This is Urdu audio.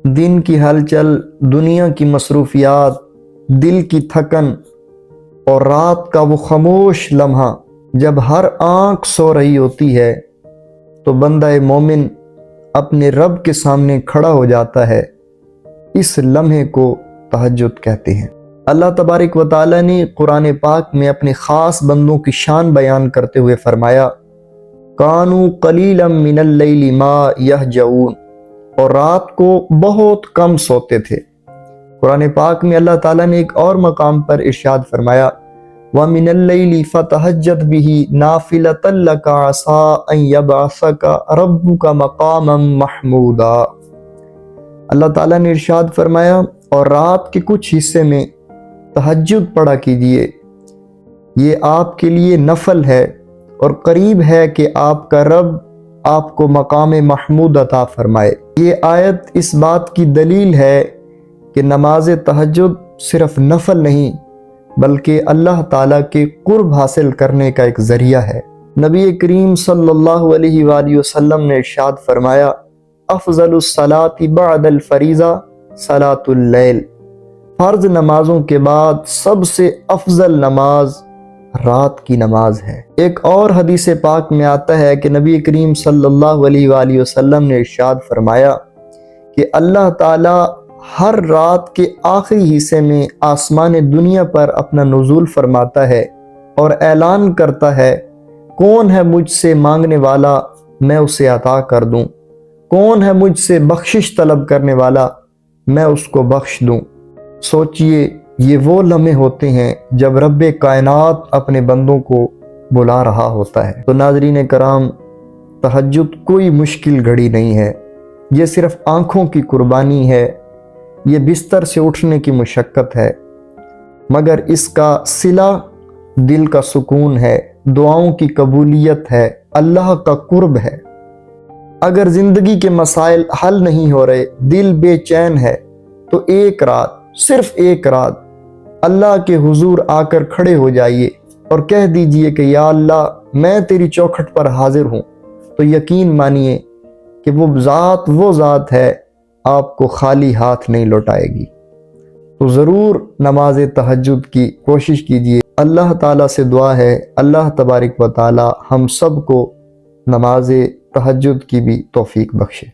دن کی ہلچل، دنیا کی مصروفیات، دل کی تھکن اور رات کا وہ خاموش لمحہ جب ہر آنکھ سو رہی ہوتی ہے تو بندہ مومن اپنے رب کے سامنے کھڑا ہو جاتا ہے۔ اس لمحے کو تہجد کہتے ہیں۔ اللہ تبارک و تعالیٰ نے قرآن پاک میں اپنے خاص بندوں کی شان بیان کرتے ہوئے فرمایا، کانوا قلیلا من اللیل ما یہجعون، اور رات کو بہت کم سوتے تھے۔ قرآن پاک میں اللہ تعالیٰ نے ایک اور مقام پر ارشاد فرمایا، وَمِنَ اللَّيْلِ فَتَہجَّدْ بِهِ نَافِلَةً لَكَ عَسَىٰ أَن يَبْعَثَكَ رَبُّكَ مَقَامًا مَحْمُودًا۔ اللہ تعالیٰ نے ارشاد فرمایا، اور رات کے کچھ حصے میں تہجد پڑھا کیجیے، یہ آپ کے لیے نفل ہے اور قریب ہے کہ آپ کا رب آپ کو مقام محمود عطا فرمائے۔ یہ آیت اس بات کی دلیل ہے کہ نماز تہجد صرف نفل نہیں بلکہ اللہ تعالیٰ کے قرب حاصل کرنے کا ایک ذریعہ ہے۔ نبی کریم صلی اللہ علیہ وآلہ وسلم نے ارشاد فرمایا، افضل الصلاۃ بعد الفریضہ صلاۃ اللیل، فرض نمازوں کے بعد سب سے افضل نماز رات کی نماز ہے۔ ایک اور حدیث پاک میں آتا ہے کہ نبی کریم صلی اللہ علیہ وآلہ وسلم نے ارشاد فرمایا کہ اللہ تعالیٰ ہر رات کے آخری حصے میں آسمان دنیا پر اپنا نزول فرماتا ہے اور اعلان کرتا ہے، کون ہے مجھ سے مانگنے والا میں اسے عطا کر دوں، کون ہے مجھ سے بخشش طلب کرنے والا میں اس کو بخش دوں۔ سوچئے یہ وہ لمحے ہوتے ہیں جب رب کائنات اپنے بندوں کو بلا رہا ہوتا ہے۔ تو ناظرین کرام، تہجد کوئی مشکل گھڑی نہیں ہے، یہ صرف آنکھوں کی قربانی ہے، یہ بستر سے اٹھنے کی مشقت ہے، مگر اس کا صلہ دل کا سکون ہے، دعاؤں کی قبولیت ہے، اللہ کا قرب ہے۔ اگر زندگی کے مسائل حل نہیں ہو رہے، دل بے چین ہے، تو ایک رات، صرف ایک رات اللہ کے حضور آ کر کھڑے ہو جائیے اور کہہ دیجئے کہ یا اللہ میں تیری چوکھٹ پر حاضر ہوں، تو یقین مانیے کہ وہ ذات ہے، آپ کو خالی ہاتھ نہیں لوٹائے گی۔ تو ضرور نماز تہجد کی کوشش کیجئے۔ اللہ تعالیٰ سے دعا ہے اللہ تبارک و تعالیٰ ہم سب کو نماز تہجد کی بھی توفیق بخشے۔